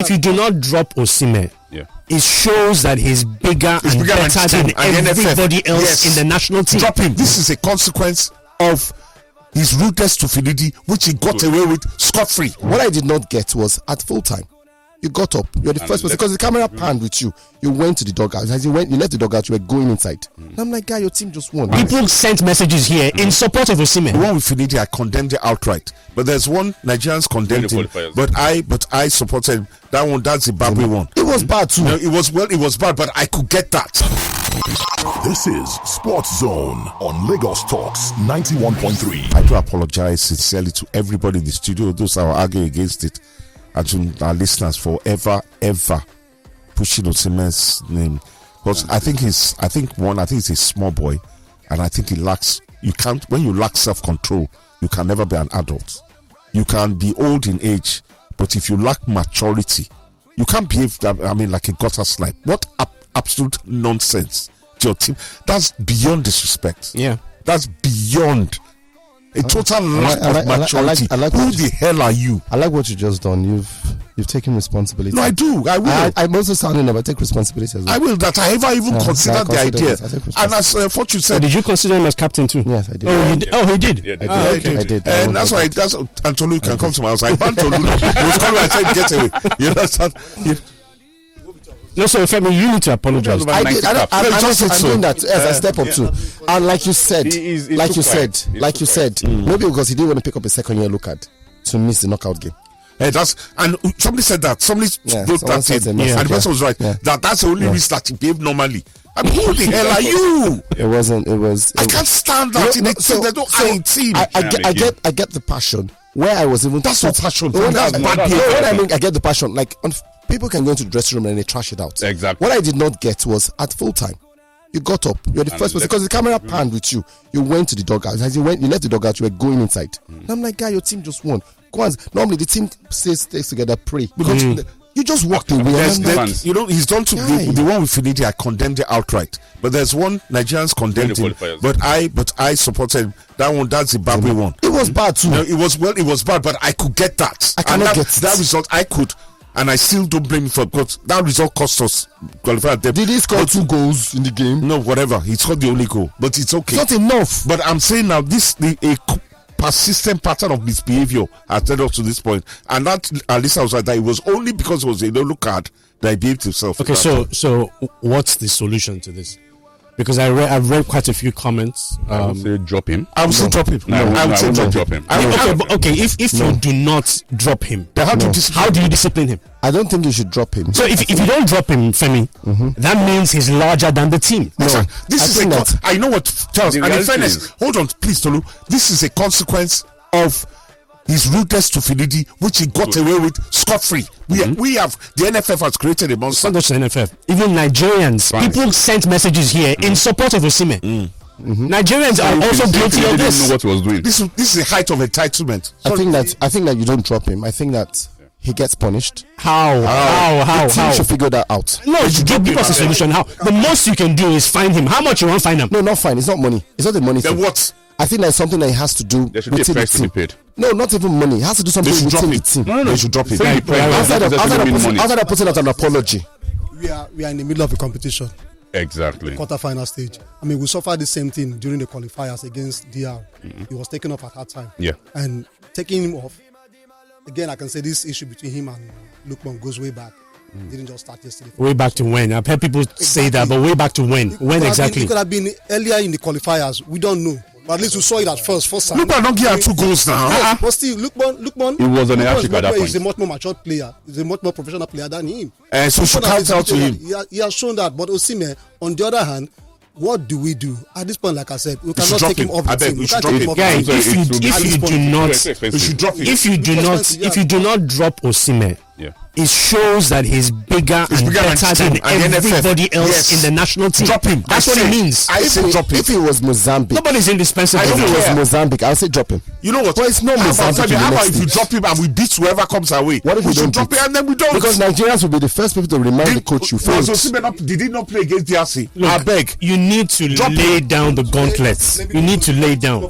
If you do not drop Osimhen, it shows that he's bigger and better than everybody else in the national team. Drop him. This is a consequence of his rudeness to Finidi, which he got away with scot-free. What I did not get was at full time, you got up. You're the first person because the camera panned with you. You went to the dugout. As you left the dugout, you were going inside. And I'm like, guy, your team just won. People sent messages here in support of Osimhen. The one with Finidi, I condemned it outright. But there's one Nigerians condemned him. But I supported him. That one, that's Zimbabwe one. It was bad too. No, it was bad, but I could get that. This is Sports Zone on Lagos Talks 91.3. I do apologize sincerely to everybody in the studio, those that are arguing against it, and to our listeners for ever pushing Osimhen's name. Because I think he's a small boy, and I think he lacks. When you lack self-control, you can never be an adult. You can be old in age, but if you lack maturity, you can't behave like a gutter slide. What absolute nonsense to your team. That's beyond disrespect. Yeah, that's beyond a total lack of maturity. Who the hell are you? I like what you just done. You've taken responsibility. No, I do. I will. I'm also sounding about take responsibility as well. I will. That I ever even considered the idea. And as Fortune said, did you consider him as captain too? Yes, I did. He did. Yeah, I did. And that's why. That's Antolu can come to my house. I banned Tolu. He was coming. I said, get away. You understand? No, so Femi, you need to apologize. I'm doing that as a step up too. And like you said, maybe because he didn't want to pick up a second year Lookman to miss the knockout game. And somebody said that. Somebody wrote that in, and the person was right. Yeah. That's the only reason that he behaved normally. I mean, who the hell are you? I can't stand that in a team. There's no I in team. I get the passion. Where I was even that's not passion. That's bad behavior. What I mean, I get the passion. Like people can go into the dressing room and they trash it out. Exactly. What I did not get was at full time, you got up. You're the first person because the camera panned with you. You went to the dugout. As you left the dugout, you were going inside. And I'm like, guy, your team just won. Go on. Normally the team stays together, pray because you just walked away. He's done to the one with Finidi. I condemned it outright. But there's one Nigerians condemned him. But I supported him. That one, that's Zimbabwe one. It was bad too. No, it was bad, but I could get that. I cannot get that result. I could. And I still don't blame him for it because that result cost us qualified. Did he score 2 goals in the game? No, whatever. He scored the only goal, but it's okay. It's not enough. But I'm saying now, a persistent pattern of misbehavior has led us to this point, and that Alisa was like that. It was only because it was a yellow card that he behaved himself. Okay, so what's the solution to this? Because I've read quite a few comments. I would say drop him. I would say drop him. I would say drop him. Okay, if you do not drop him, how do you discipline him? I don't think you should drop him. So if you don't drop him, Femi, that means he's larger than the team. No, I know what Charles. And in fairness, hold on, please, Tolu. This is a consequence of his rudeness to Finidi, which he got away with scot-free. We have the NFF has created a monster. Not just the NFF, even Nigerians. People sent messages here in support of Osimhen. Nigerians are also guilty of this. Didn't know what he was doing. This is the height of entitlement. I think that you don't drop him. I think that he gets punished. How? The team should figure that out. No, give us a solution. How? The most you can do is fine him. How much you want to fine him? No, not fine. It's not money. It's not the money thing. Then what? I think that's something that he has to do within the team. Paid. No, not even money. He has to do something within the team. No, they should drop it. Outside of putting out an apology. We are in the middle of a competition. Exactly. Quarter-final stage. I mean, we suffered the same thing during the qualifiers against DR. He was taken off at that time. Yeah. And taking him off, again, I can say this issue between him and Lookman goes way back. Didn't just start yesterday. Way back to when? I've heard people say that, but way back to when? When exactly? It could have been earlier in the qualifiers. We don't know. But at least we saw it at first time. Lookman don't get 2 goals now. Yes, but still, Lookman. He was an Africa at that point. He's a much more mature player. He's a much more professional player than him. So she counts out to him. He has shown that. But Osimhen, on the other hand, what do we do at this point? Like I said, we cannot take him off the team. We can't take him off the team. If you do not drop Osimhen, it shows that he's bigger and better than everybody else in the national team. Drop him. That's what it means. I say drop him. If it was Mozambique, nobody's indispensable. If it was Mozambique, I'll say drop him. You know what? But it's not Mozambique. How about if you drop him and we beat whoever comes our way? What if we don't drop him and then we don't? Because Nigerians will be the first people to remind the coach you failed. Did he not play against DRC? Look, I beg. You need to lay down the gauntlets. You need to lay down.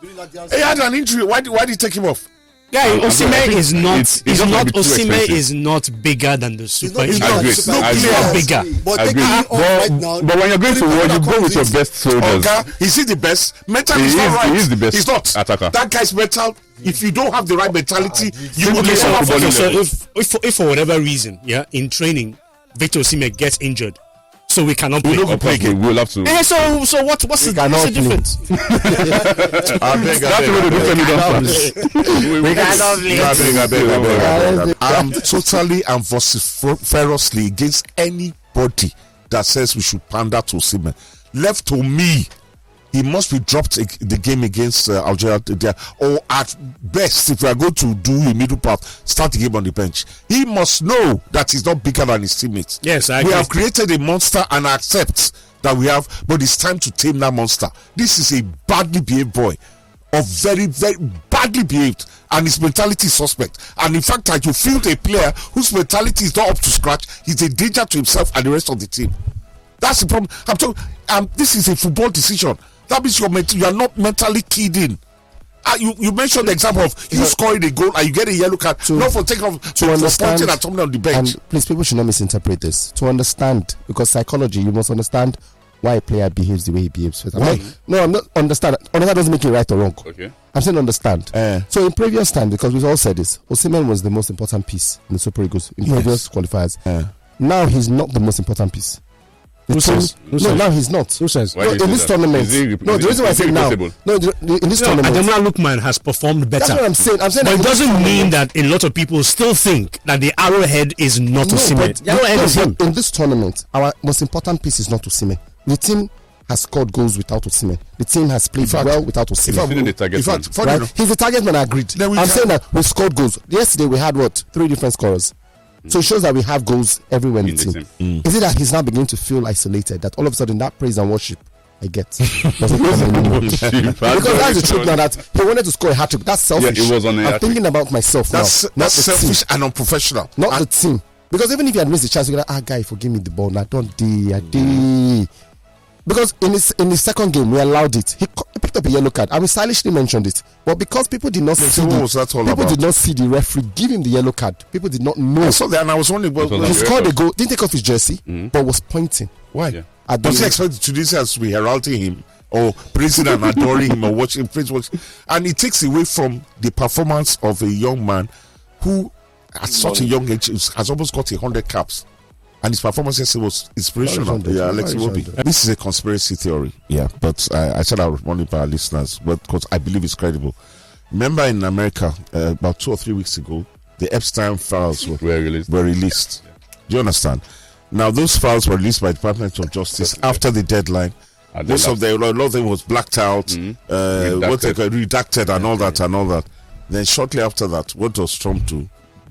He had an injury. Why did he take him off? Guy, Osimhen is not. It's Is not not. gonna be too Osimhen expensive. is not bigger than the super. He's I not agree. super I player. agree. Not bigger. But I taking agree. him off right now. But when you're going to war, you go with your best soldiers. Oga, is he the best? Mental He is not is- right. he is the best He's not. attacker. That guy's mental. If you don't have the right mentality, you will Simply lose. on Half footballing of So it. if for whatever reason, yeah, in training, Victor Osimhen gets injured, so we cannot play. don't go play again. We'll have to. So what's the cannot difference? I beg, That's the way they do Femi Dunphy. We cannot play. I beg. I'm totally and vociferously against anybody that says we should pander to Osimhen. Left to me, he must be dropped the game against Algeria there, or at best, if we are going to do a middle path, start the game on the bench. He must know that he's not bigger than his teammates. Yes, I we agree. have created a monster and accept that we have, but it's time to tame that monster. This is a badly behaved boy, or very, very badly behaved, and his mentality is suspect. And in fact, that you field a player whose mentality is not up to scratch, he's a danger to himself and the rest of the team. That's the problem. I'm talking. This is a football decision. That means you are not mentally keyed in. You mentioned the example of you scoring a goal and you get a yellow card, not for taking off to understand, pointing at someone on the bench. And please, people should not misinterpret this. To understand, because psychology, you must understand why a player behaves the way he behaves. I'm not understand. Understand doesn't make it right or wrong. Okay. I'm saying understand. So in previous time, because we've all said this, Osimhen was the most important piece in the Super Eagles in previous qualifiers. Now he's not the most important piece. Who says? Now he's not. Who says? Why No, do you in say this that? tournament. Is The reason why I say now. replaceable? No, in this tournament. Ademola Lookman has performed better. That's what I'm saying. I'm saying But that it in this doesn't mean tournament- that a lot of people still think that the arrowhead is not Osimhen. The arrowhead is him. In this tournament, our most important piece is not Osimhen. The team has scored goals without Osimhen. The team has played well without Osimhen. Feeling the target man. funny Right? enough, He's the target man. I agreed. Then we I'm can- saying that we scored goals. Yesterday we had 3 different scorers. So it shows that we have goals everywhere in the team. Is it that he's now beginning to feel isolated? That all of a sudden that praise and worship I get doesn't come anymore? Because that's the truth now. That he wanted to score a hat trick. That's selfish. Yeah, it was on a I'm hat-trick. thinking about myself that's now. Not the selfish team. and unprofessional. Not the team. Because even if he had missed the chance, you're like, guy, forgive me the ball. Now don't do. Because in his second game, we allowed it. He picked up a yellow card, and we stylishly mentioned it. But because people did not see what was that all people about? did not see the referee give him the yellow card. People did not know. I saw that and I was wondering, It was He on scored a record. goal, didn't take off his jersey, but was pointing. why? Yeah. At the Was he expected Tunisians to be heralding him or praising and adoring him or watching praise watching? And it takes away from the performance of a young man who at such a young age has almost got 100 caps. And his performance yesterday was inspirational. Very Yeah, Alex very Iwobi. shanded. This is a conspiracy theory. Yeah, but I said I would run it by our listeners, but because I believe it's credible. Remember in America, about 2 or 3 weeks ago, the Epstein files were released. Do you understand? Now, those files were released by the Department of Justice after the deadline. Most of them, a lot of them was blacked out, redacted and all that. Then shortly after that, what does Trump do?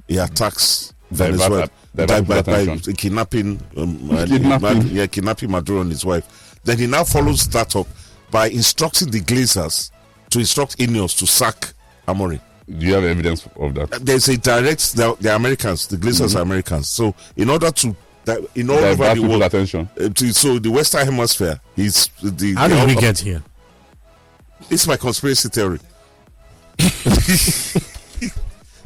He attacks Venezuela by kidnapping Maduro and his wife. Then he now follows that up by instructing the Glazers to instruct Ineos to sack Amorim. Do you have evidence of that? There's a direct. They're Americans. The Glazers are Americans. So in order to in all over the world, attention. So the Western Hemisphere is the. How did we get here? It's my conspiracy theory.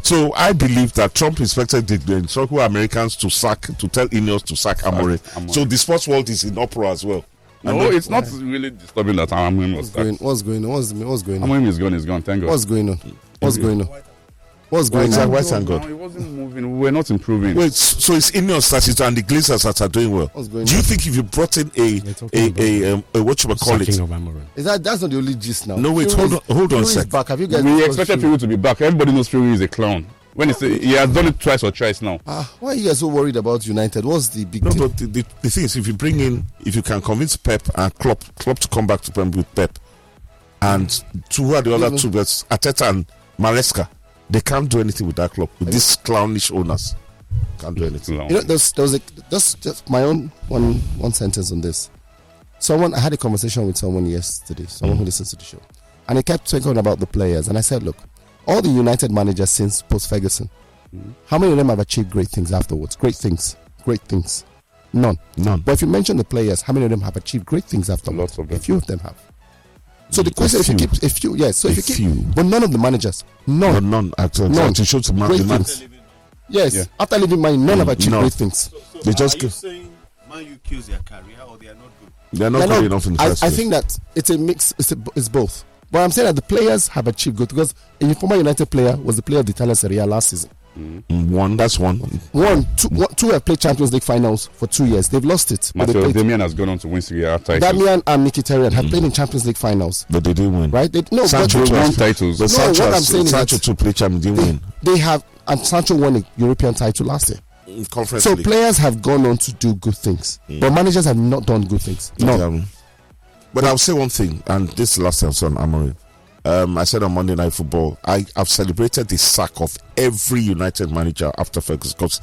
So I believe that Trump instructed the Americans to tell Ineos to sack Amorim. So the sports world is in uproar as well. No, it's not really disturbing that Amorim was sacked. What's going on? Amorim is gone, thank God. What's going on? What's going on? White and God. No, it wasn't moving. We were not improving. Wait, so it's Ineos that is and the Glazers that are doing well. What's going Do you on? think if you brought in a what you call it? Sacking of Amorim. That's not the only gist now. No, wait, hold on a sec. Back. Have you guys We discussed expected Fury? Fury to be back. Everybody knows Fury is a clown. When he has done it twice or thrice now. Why are you guys so worried about United? What's the big No, deal? but the thing is, if you can convince Pep and Klopp to come back to Premier with Pep, and who are the other two? That's Arteta and Maresca. They can't do anything with that club. With these clownish owners, can't do anything. No. You know, there was just my own one sentence on this. I had a conversation with someone yesterday, someone who listens to the show, and he kept talking about the players. And I said, look, all the United managers since post-Ferguson, how many of them have achieved great things afterwards? Great things. None. None. But if you mention the players, how many of them have achieved great things afterwards? Lots of them. A few of them have. So the question, if you keep a few, yes. So if you keep, but none of the managers, none actually, none. To show to Great things. Yes, after leaving Man, none have achieved great things. So they just are you saying Man U kills their career, or they are not good? They're not good enough in the first I place. think that it's a mix. It's both. But I'm saying that the players have achieved good because a former United player was the player of the Italian Serie A last season. That's one. Two have played Champions League finals for 2 years. They've lost it. Matteo Damian has gone on to win Serie A titles. Damian and Mkhitaryan have played in Champions League finals, But they didn't win. right? Sancho won titles. But No, what I'm saying is Sancho that to play Champions didn't win. they have, and Sancho won a European title last year. Conference So League. players have gone on to do good things, but managers have not done good things. No. But I'll say one thing, and this is the last time on Amorim. I said on Monday Night Football, I've celebrated the sack of every United manager after Ferguson because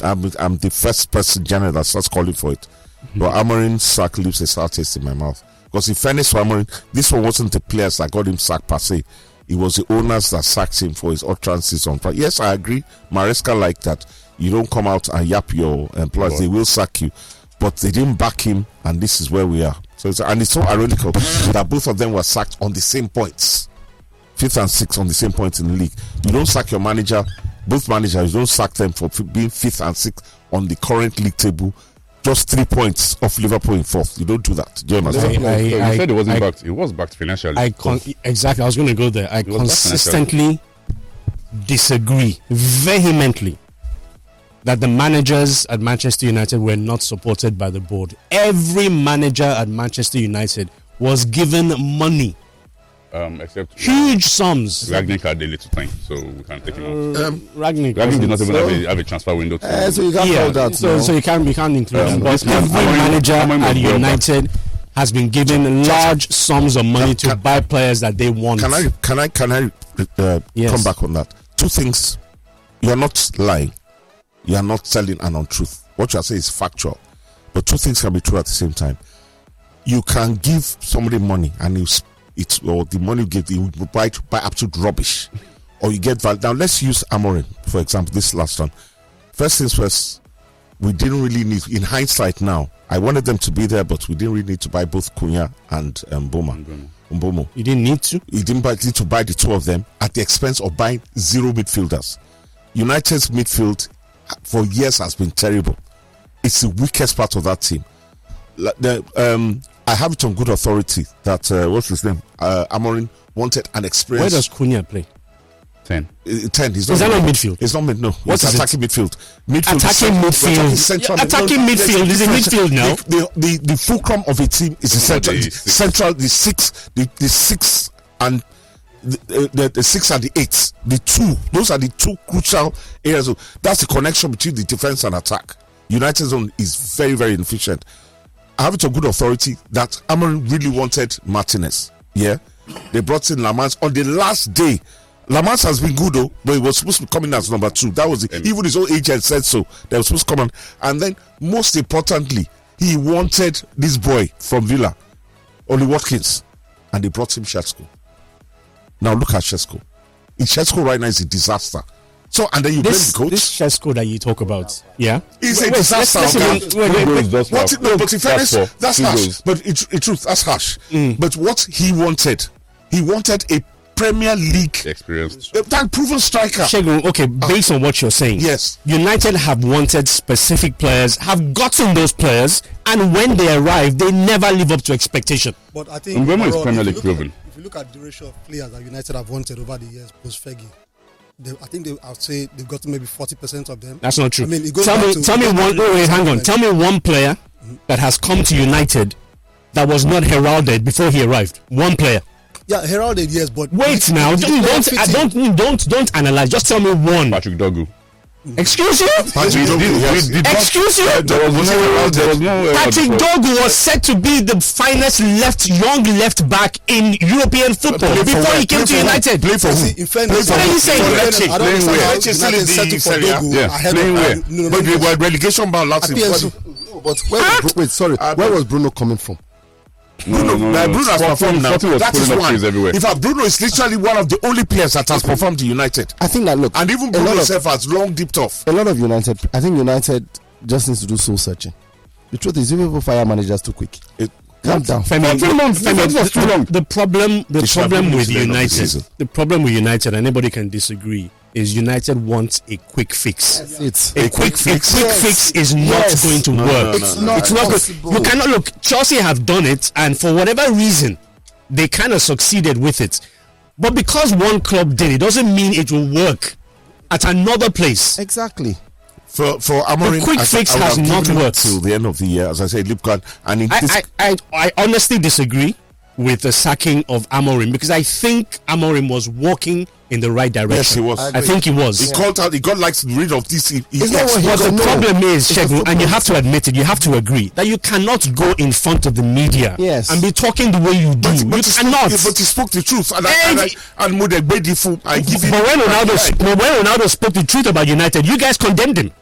I'm the first person general that starts calling for it. But Amorim's sack leaves a sour taste in my mouth. Because in fairness to Amorim, this one wasn't the players that got him sacked per se. It was the owners that sacked him for his utterances on Friday. Yes, I agree. Maresca liked that. You don't come out and yap your employees, they will sack you. But they didn't back him, and this is where we are. So it's so ironical that both of them were sacked on the same points. 5th and 6th on the same points in the league. You don't sack your manager, both managers, you don't sack them for being 5th and 6th on the current league table. Just 3 points off Liverpool in 4th. You don't do that. Do you understand? You said it wasn't backed. It was backed financially. Exactly. I was going to go there. I consistently disagree vehemently that the managers at Manchester United were not supported by the board. Every manager at Manchester United was given money. Except huge sums. Ragnick had a little time, so we can't take him out. Ragnick did not even have a transfer window. So you can't call that. So you can't include that. But every manager at United has been given large sums of money to buy players that they want. Can I come back on that? Two things. You are not lying. You are not telling an untruth. What you are saying is factual. But two things can be true at the same time. You can give somebody money and the money you give, you buy absolute rubbish. Or you get value. Now let's use Amorim, for example, this last one. First things first, we didn't really need, in hindsight now, I wanted them to be there, but we didn't really need to buy both Cunha and Mbomo. You didn't need to? You didn't need to buy the two of them at the expense of buying 0 midfielders. United's midfield for years has been terrible. It's the weakest part of that team. I have it on good authority that what's his name? Amorim wanted an experience. Where does Cunha play? 10. 10. Is that not midfield? It's not mid. No. What's attacking midfield? Attacking midfield. Attacking midfield is a midfield now. The fulcrum of a team is the central. The 6 and the 6 and the 8. The 2. Those are the two crucial areas. That's the connection between the defense and attack. United's zone is very, very inefficient. I have it on good authority that Amorim really wanted Martinez. Yeah, they brought in Lamans on the last day. Lamans has been good though, but he was supposed to be coming as number 2. That was even his own agent said so. They were supposed to come on, and then most importantly, he wanted this boy from Villa, Oli Watkins, and they brought him Šeško. Now look at Šeško. Šeško right now is a disaster. So, and then you blame the coach. This Šeško that you talk about, yeah, is a disaster. But in fairness, that's harsh. But in truth, that's harsh. But what he wanted a Premier League experience, that proven striker. Shegun, okay, based on what you're saying, yes, United have wanted specific players, have gotten those players, and when they arrive, they never live up to expectation. But I think Mbemo is Premier League proven. If you look at the ratio of players that United have wanted over the years post Fergie, I'd say they've got maybe 40% of them. That's not true. I mean, it goes tell me one. Wait, hang on. Tell me one player that has come to United that was not heralded before he arrived. One player. Yeah, heralded, yes, but wait now. Don't analyze. Just tell me one. Patrick Dogu. Excuse you? Excuse you? Patrick Dogu was said to be the finest young left back in European football before he came to United. Play for who? In fairness, what are you saying? I don't understand. Playing where? But they were relegation bound last season. But where was Bruno coming from? Bruno has performed now. That is one. In fact, Bruno is literally one of the only players that has performed in United. I think that and even Bruno himself has long dipped off. A lot of United, I think United just needs to do soul searching. The truth is, people fire managers too quick. Calm down. Femi, 3 months. Femi, That was too long. the problem should have been with to the end of the United, season. the problem with United, and anybody can disagree, is United wants a quick fix. It's A quick fix is not going to work. It's not good. possible. You cannot look. Chelsea have done it, and for whatever reason, they kind of succeeded with it. But because one club did it, doesn't mean it will work at another place. Exactly. For Amorim, The quick fix has not worked till the end of the year. As I said, Lookman, and in this, I honestly disagree with the sacking of Amorim because I think Amorim was walking in the right direction. yes, he was. I think he was. He called out. He got like rid of this. It's not what he But the No. problem is, It's Shegun, a and you football have to admit it, you have to agree that you cannot go in front of the media Yes. and be talking the way you do. You cannot. But he spoke the truth, and Eh, and Mudegbedifu, I give him. But when Ronaldo spoke the truth about United, you guys condemned him.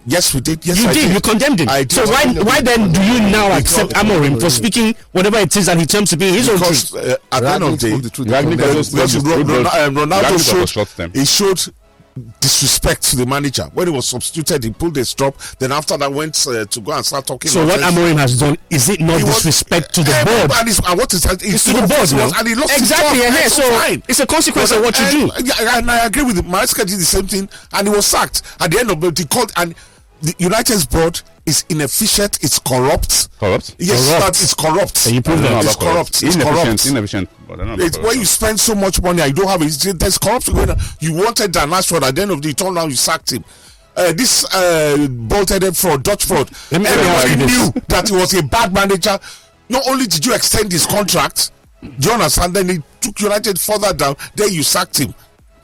Yes, we did. Yes, You I did. You condemned him. I did. So why then do you now accept Amorim for speaking whatever it is that he terms to be his own Because truth? at the end of the day, Ronaldo showed disrespect to the manager when he was substituted. He pulled a strop. Then after that, went to go and start talking. So what Amorim has done, is it not disrespect to the board? And what is that? It's to the board now. And he lost exactly. his job. So fine. it's a consequence of what you do. And I agree with him. Maresca did the same thing, and he was sacked at the end of the court. And the United's board is inefficient. It's corrupt. Corrupt? Yes, Corrupt. that is corrupt. And you prove that. It's corrupt. It's corrupt. Inefficient. But I don't know It's about when you spend so much money and you don't have it. There's corruption going on. You wanted Dan Ashford at the end of the turn now you sacked him. This bolted fraud, Dutch fraud. Let me Everybody ask you this. knew that he was a bad manager. Not only did you extend his contract, do you understand? Then he took United further down. Then you sacked him.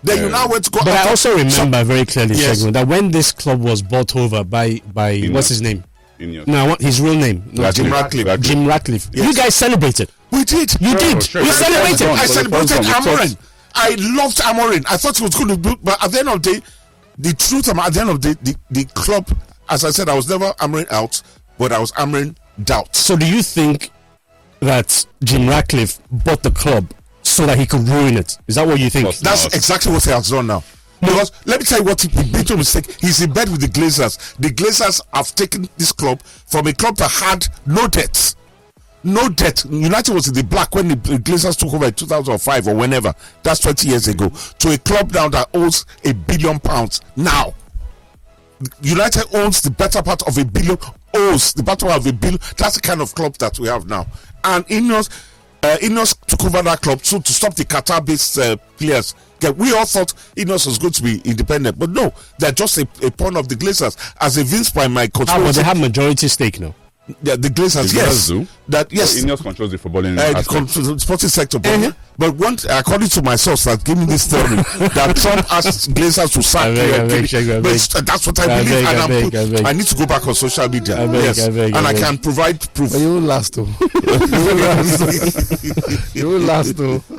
Then you now went to go. But I also remember very clearly, Yes. Shegun, that when this club was bought over by what's his name? Ineos. No, I want his real name. No, Jim Ratcliffe. Jim Ratcliffe. Yes. You guys celebrated. We did. You did. sure. You Sure. celebrated. I celebrated We talked. Amorim. I loved Amorim. I thought he was going to do, but at the end of the day, the truth about at the end of the day, the club, as I said, I was never Amorim out, but I was Amorim doubt. So do you think that Jim Ratcliffe bought the club so that he could ruin it? Is that what you think? Of course. That's exactly what he has done now. Because let me tell you what he made a mistake. He's in bed with the Glazers. The Glazers have taken this club from a club that had no debts. No debt. United was in the black when the Glazers took over in 2005 or whenever. That's 20 years ago. To a club now that owes £1 billion now. United owns the better part of £1 billion. Owes the better part of £1 billion. That's the kind of club that we have now. And Ineos took over that club so to stop the Qatar-based players. Okay, we all thought Ineos was going to be independent, but no, they're just a pawn of the Glazers, as evinced by my coach. But they have majority stake now. Yeah, the Glazers, The yes. Glazers do? That yes. Ineos controls the footballing The aspect. sporting sector, but one, according to my source that gave me this theory, that Trump asked Glazers to sack. That's what I believe, I need to go back on social media. I can provide proof. But you will last though. You will last though.